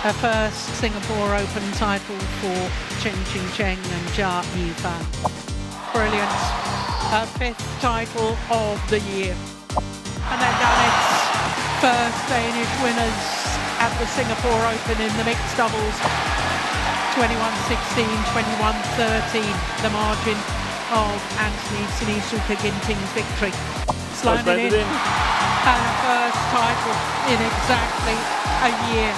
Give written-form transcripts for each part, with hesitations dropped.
A first Singapore Open title for Ginting and Jia Yifan. Brilliant. A fifth title of the year. And they've done it. First Danish winners at the Singapore Open in the mixed doubles. 21-16, 21-13, the margin of Anthony Sinisuka Ginting's victory. Sloan in. And a first title in exactly a year.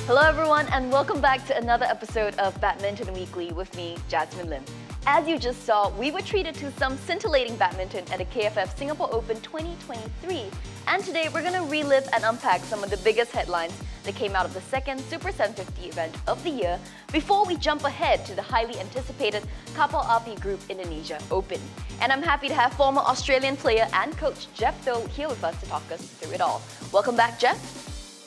Hello everyone and welcome back to another episode of Badminton Weekly with me, Jasmine Lim. As you just saw, we were treated to some scintillating badminton at the KFF Singapore Open 2023. And today we're going to relive and unpack some of the biggest headlines that came out of the second Super 750 event of the year before we jump ahead to the highly anticipated Kapal Api Group Indonesia Open. And I'm happy to have former Australian player and coach Jeff Do here with us to talk us through it all. Welcome back, Jeff.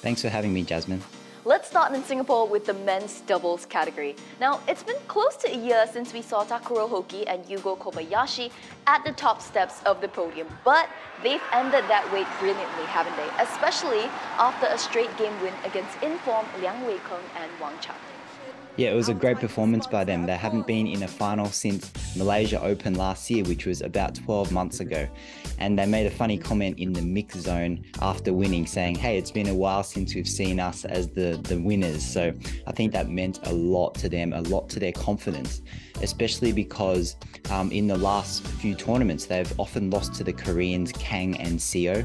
Thanks for having me, Jasmine. Let's start in Singapore with the men's doubles category. Now, it's been close to a year since we saw Takuro Hoki and Yugo Kobayashi at the top steps of the podium, but they've ended that wait brilliantly, haven't they? Especially after a straight game win against in-form Liang Weikeng and Wang Chao. Yeah, it was a great performance by them. They haven't been in a final since Malaysia Open last year, which was about 12 months ago. And they made a funny comment in the mix zone after winning, saying, hey, it's been a while since we've seen us as the winners. So I think that meant a lot to them, a lot to their confidence, especially because in the last few tournaments, they've often lost to the Koreans, Kang and Seo,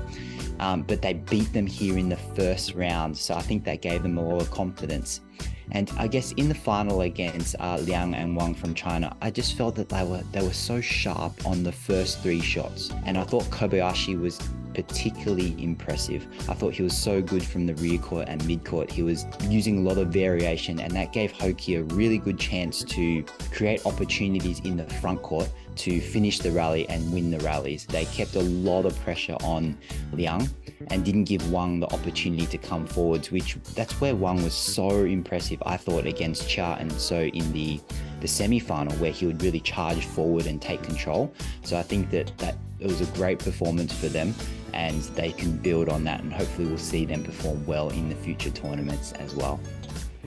but they beat them here in the first round. So I think that gave them a lot of confidence. And I guess in the final against Liang and Wang from China, I just felt that they were so sharp on the first three shots. And I thought Kobayashi was particularly impressive. I thought he was so good from the rear court and mid court. He was using a lot of variation, and that gave Hoki a really good chance to create opportunities in the front court to finish the rally and win the rallies. They kept a lot of pressure on Liang and didn't give Wang the opportunity to come forwards, that's where Wang was so impressive, I thought, against Chia and So in the semi-final, where he would really charge forward and take control. So I think that it was a great performance for them, and they can build on that, and hopefully we'll see them perform well in the future tournaments as well.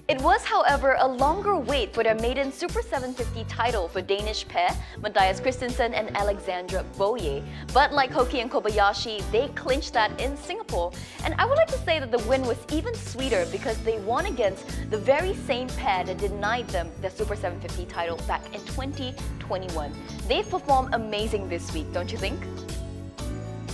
It was, however, a longer wait for their maiden Super 750 title for Danish pair Matthias Christensen and Alexandra Boyer. But like Hoki and Kobayashi, they clinched that in Singapore. And I would like to say that the win was even sweeter because they won against the very same pair that denied them the Super 750 title back in 2021. They've performed amazing this week, don't you think?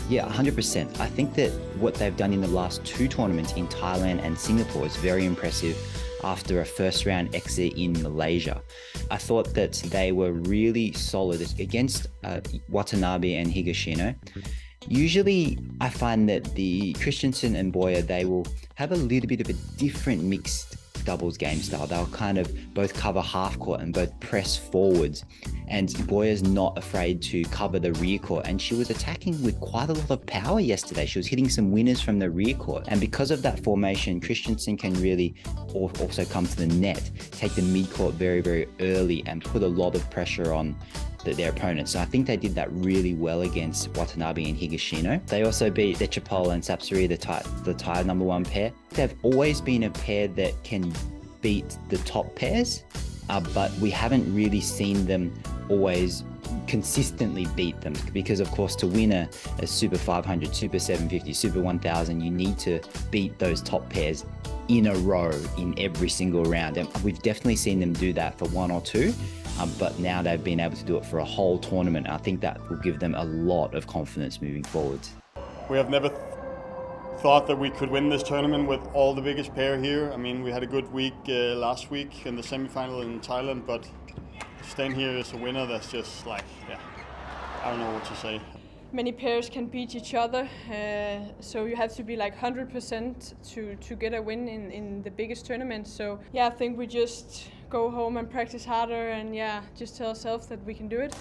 Yeah, 100%. I think that what they've done in the last two tournaments in Thailand and Singapore is very impressive after a first round exit in Malaysia. I thought that they were really solid against Watanabe and Higashino. Usually I find that the Christensen and Boyer, they will have a little bit of a different mixed doubles game style. They'll kind of both cover half court and both press forwards. And Boyer's not afraid to cover the rear court. And she was attacking with quite a lot of power yesterday. She was hitting some winners from the rear court. And because of that formation, Christensen can really also come to the net, take the mid court very, very early and put a lot of pressure on their opponents. So I think they did that really well against Watanabe and Higashino. They also beat Dechapol and Sapsiree, the Thai number one pair. They've always been a pair that can beat the top pairs, but we haven't really seen them always consistently beat them, because of course to win a Super 500, Super 750, Super 1000, you need to beat those top pairs in a row in every single round. And we've definitely seen them do that for one or two, but now they've been able to do it for a whole tournament. I think that will give them a lot of confidence moving forward. We have never thought that we could win this tournament with all the biggest pair here. I mean, we had a good week last week in the semi-final in Thailand, but staying here as a winner, that's just like, yeah, I don't know what to say. Many pairs can beat each other, so you have to be like 100% to get a win in the biggest tournament. So yeah, I think we just go home and practice harder and yeah, just tell ourselves that we can do it.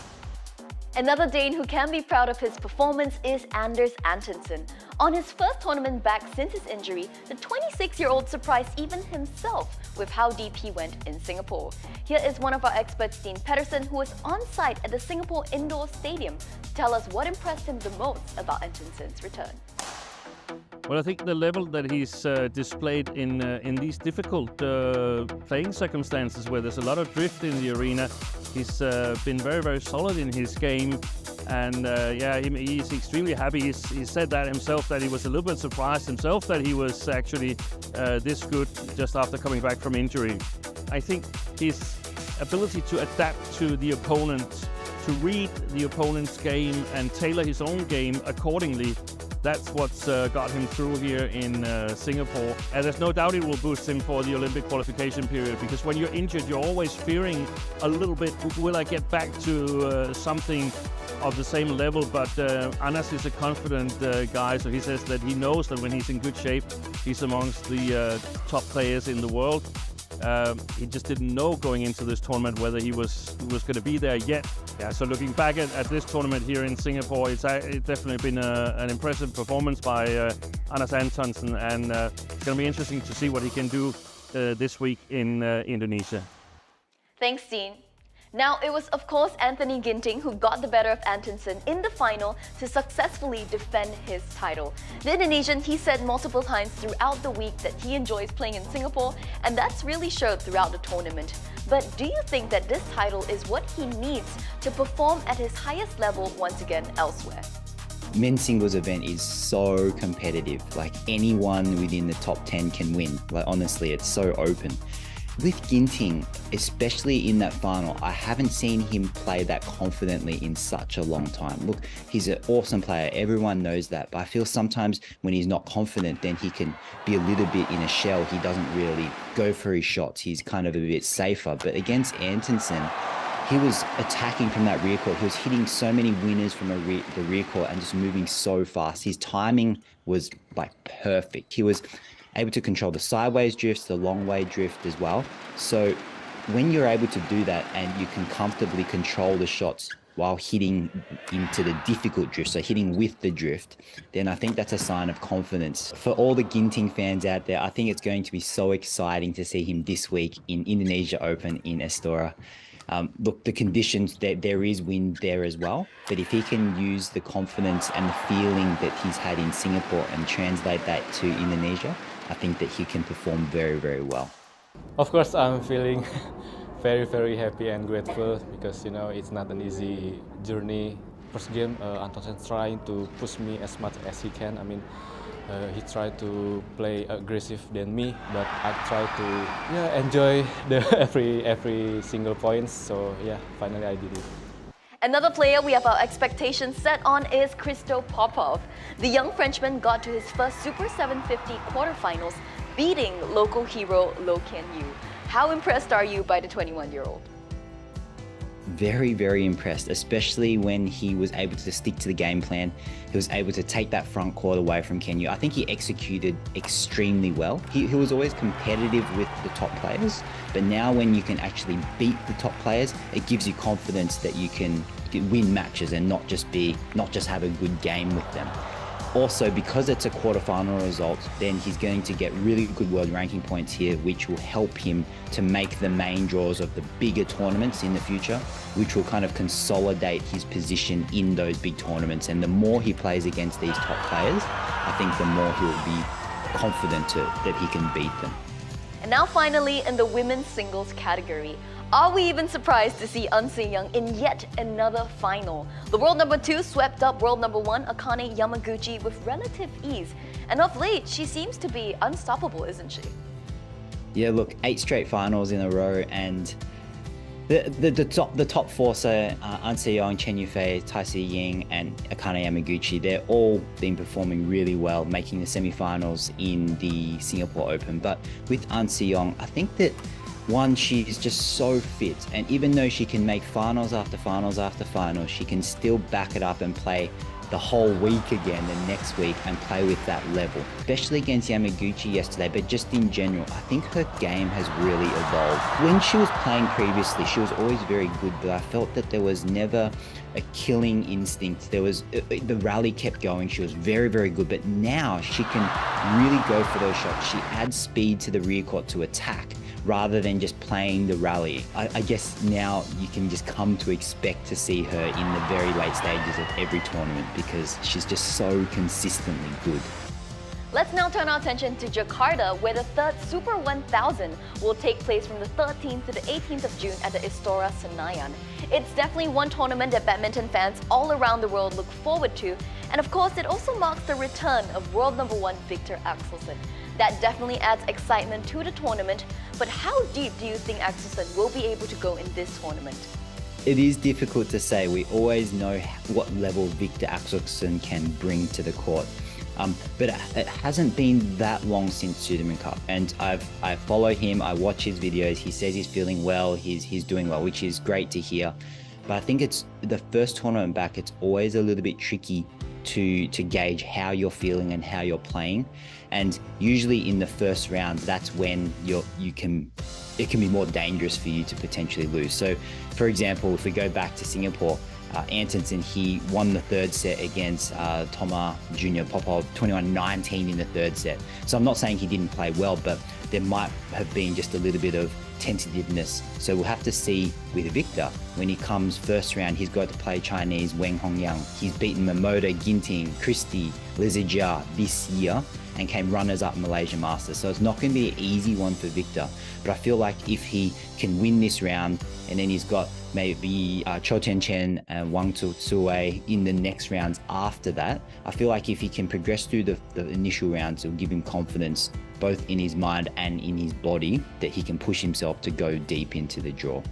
Another Dane who can be proud of his performance is Anders Antonsen. On his first tournament back since his injury, the 26-year-old surprised even himself with how deep he went in Singapore. Here is one of our experts, Dean Pedersen, who was on site at the Singapore Indoor Stadium to tell us what impressed him the most about Antonsen's return. Well, I think the level that he's displayed in these difficult playing circumstances where there's a lot of drift in the arena, he's been very, very solid in his game. And yeah, he's extremely happy. He said that himself, that he was a little bit surprised himself that he was actually this good just after coming back from injury. I think his ability to adapt to the opponent, to read the opponent's game and tailor his own game accordingly, that's what's got him through here in Singapore. And there's no doubt it will boost him for the Olympic qualification period, because when you're injured, you're always fearing a little bit, will I get back to something of the same level? But Anas is a confident guy, so he says that he knows that when he's in good shape, he's amongst the top players in the world. He just didn't know going into this tournament whether he was going to be there yet. Yeah, so looking back at this tournament here in Singapore, it's definitely been an impressive performance by Anas Antonsen, and it's going to be interesting to see what he can do this week in Indonesia. Thanks, Dean. Now, it was of course Anthony Ginting who got the better of Antonsen in the final to successfully defend his title. The Indonesian, he said multiple times throughout the week that he enjoys playing in Singapore, and that's really showed throughout the tournament. But do you think that this title is what he needs to perform at his highest level once again elsewhere? Men's singles event is so competitive. Like, anyone within the top 10 can win. Like, honestly, it's so open. With Ginting, especially in that final, I haven't seen him play that confidently in such a long time. Look, he's an awesome player. Everyone knows that. But I feel sometimes when he's not confident, then he can be a little bit in a shell. He doesn't really go for his shots. He's kind of a bit safer. But against Antonsen, he was attacking from that rear court. He was hitting so many winners from the rear court and just moving so fast. His timing was like perfect. He was able to control the sideways drifts, the long way drift as well. So when you're able to do that and you can comfortably control the shots while hitting into the difficult drift, so hitting with the drift, then I think that's a sign of confidence. For all the Ginting fans out there, I think it's going to be so exciting to see him this week in Indonesia Open in Estoril. Look, the conditions, there is wind there as well, but if he can use the confidence and the feeling that he's had in Singapore and translate that to Indonesia, I think that he can perform very, very well. Of course, I'm feeling very, very happy and grateful because, you know, it's not an easy journey. First game, Antonsen trying to push me as much as he can. I mean, he tried to play aggressive than me, but I try to enjoy the every single points. So yeah, finally I did it. Another player we have our expectations set on is Christo Popov. The young Frenchman got to his first Super 750 quarterfinals, beating local hero Lo Kian Yu. How impressed are you by the 21-year-old? Very, very impressed, especially when he was able to stick to the game plan. He was able to take that front court away from Kenya. I think he executed extremely well. He was always competitive with the top players, but now when you can actually beat the top players, it gives you confidence that you can win matches and not just have a good game with them. Also, because it's a quarterfinal result, then he's going to get really good world ranking points here, which will help him to make the main draws of the bigger tournaments in the future, which will kind of consolidate his position in those big tournaments. And the more he plays against these top players, I think the more he'll be confident that he can beat them. And now finally, in the women's singles category, are we even surprised to see An Se-young in yet another final? The world number 2 swept up world number 1 Akane Yamaguchi with relative ease. And of late, she seems to be unstoppable, isn't she? Yeah, look, 8 straight finals in a row, and the top 4, so An Se-young, Chen Yufei, Tai Si-ying, and Akane Yamaguchi, they're all been performing really well, making the semi-finals in the Singapore Open. But with An Se-young, I think that she's just so fit, and even though she can make finals after finals after finals, she can still back it up and play the whole week again the next week and play with that level, especially against Yamaguchi yesterday. But just in general, I think her game has really evolved. When she was playing previously, she was always very good, but I felt that there was never a killing instinct. The rally kept going. She was very, very good, but now she can really go for those shots. She adds speed to the rear court to attack rather than just playing the rally. I guess now you can just come to expect to see her in the very late stages of every tournament because she's just so consistently good. Let's now turn our attention to Jakarta, where the third Super 1000 will take place from the 13th to the 18th of June at the Istora Senayan. It's definitely one tournament that badminton fans all around the world look forward to, and of course it also marks the return of world number 1 Viktor Axelsen. That definitely adds excitement to the tournament, but how deep do you think Axelsen will be able to go in this tournament? It is difficult to say. We always know what level Viktor Axelsen can bring to the court. But it hasn't been that long since Sudirman Cup, and I follow him, I watch his videos, he says he's feeling well, he's doing well, which is great to hear. But I think it's the first tournament back, it's always a little bit tricky to gauge how you're feeling and how you're playing. And usually in the first round, that's when it can be more dangerous for you to potentially lose. So for example, if we go back to Singapore, Antonsen, he won the third set against Toma Junior Popov 21-19 in the third set. So I'm not saying he didn't play well, but there might have been just a little bit of tentativeness. So we'll have to see with Viktor. When he comes first round, he's got to play Chinese Weng Hongyang. He's beaten Momota, Ginting, Christie, Lizajia this year and came runners-up Malaysia Masters. So it's not going to be an easy one for Viktor. But I feel like if he can win this round, and then he's got maybe Cho Chen and Wang Tsui in the next rounds after that, I feel like if he can progress through the initial rounds, it'll give him confidence both in his mind and in his body that he can push himself to go deep into the draw.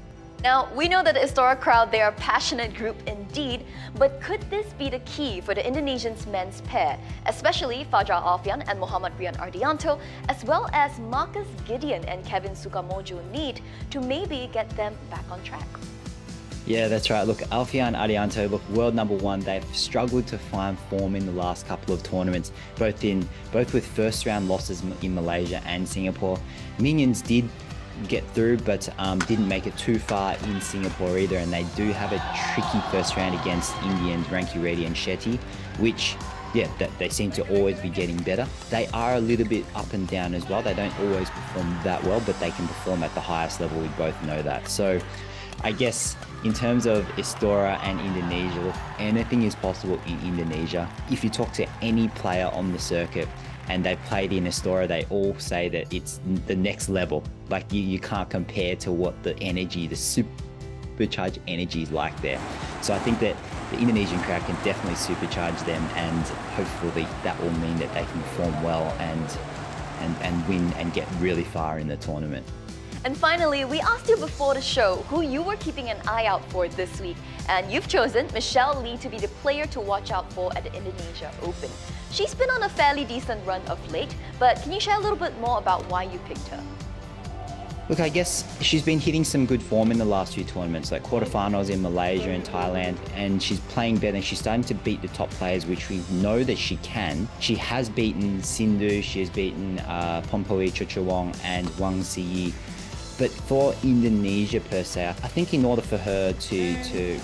Now, we know that the Istora crowd, they are a passionate group indeed, but could this be the key for the Indonesians men's pair, especially Fajar Alfian and Muhammad Rian Ardianto, as well as Marcus Gideon and Kevin Sukamojo need to maybe get them back on track? Yeah, that's right. Look, Alfian Ardianto, look, world number 1, they've struggled to find form in the last couple of tournaments, both with first round losses in Malaysia and Singapore. Minions did get through, but didn't make it too far in Singapore either, and they do have a tricky first round against Indians Ranki Reddy and Shetty, which they seem to always be getting better. They are a little bit up and down as well. They don't always perform that well, but they can perform at the highest level. We both know that. So I guess in terms of Istora and Indonesia, look, anything is possible in Indonesia. If you talk to any player on the circuit and they've played in Istora, they all say that it's the next level. Like you can't compare to what the energy, the supercharged energy is like there. So I think that the Indonesian crowd can definitely supercharge them, and hopefully that will mean that they can perform well and win and get really far in the tournament. And finally, we asked you before the show who you were keeping an eye out for this week, and you've chosen Michelle Lee to be the player to watch out for at the Indonesia Open. She's been on a fairly decent run of late, but can you share a little bit more about why you picked her? Look, I guess she's been hitting some good form in the last few tournaments, like quarterfinals in Malaysia and Thailand, and she's playing better and she's starting to beat the top players, which we know that she can. She has beaten Sindhu, she has beaten Pompoi Chuchuwong and Wang Ziyi. But for Indonesia per se, I think in order for her to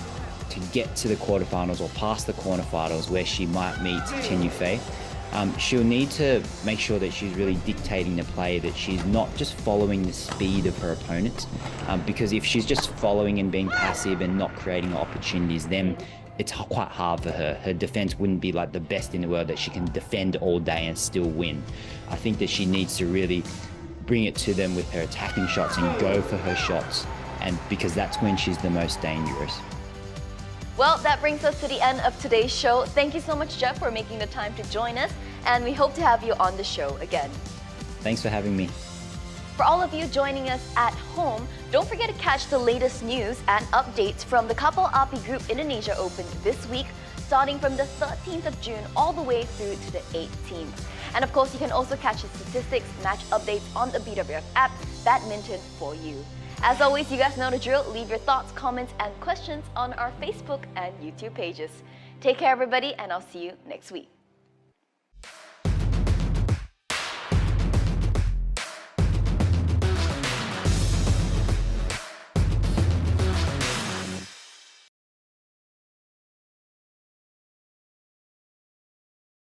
get to the quarterfinals or past the quarterfinals where she might meet Chen Yufei, she'll need to make sure that she's really dictating the play, that she's not just following the speed of her opponents. Because if she's just following and being passive and not creating opportunities, then it's quite hard for her. Her defense wouldn't be like the best in the world that she can defend all day and still win. I think that she needs to really bring it to them with her attacking shots and go for her shots, and because that's when she's the most dangerous. Well, that brings us to the end of today's show. Thank you so much, Jeff, for making the time to join us, and we hope to have you on the show again. Thanks for having me. For all of you joining us at home, don't forget to catch the latest news and updates from the Kapal Api Group Indonesia Open this week, starting from the 13th of June all the way through to the 18th. And of course, you can also catch the statistics, match updates on the BWF app, Badminton for You. As always, you guys know the drill. Leave your thoughts, comments, and questions on our Facebook and YouTube pages. Take care, everybody, and I'll see you next week.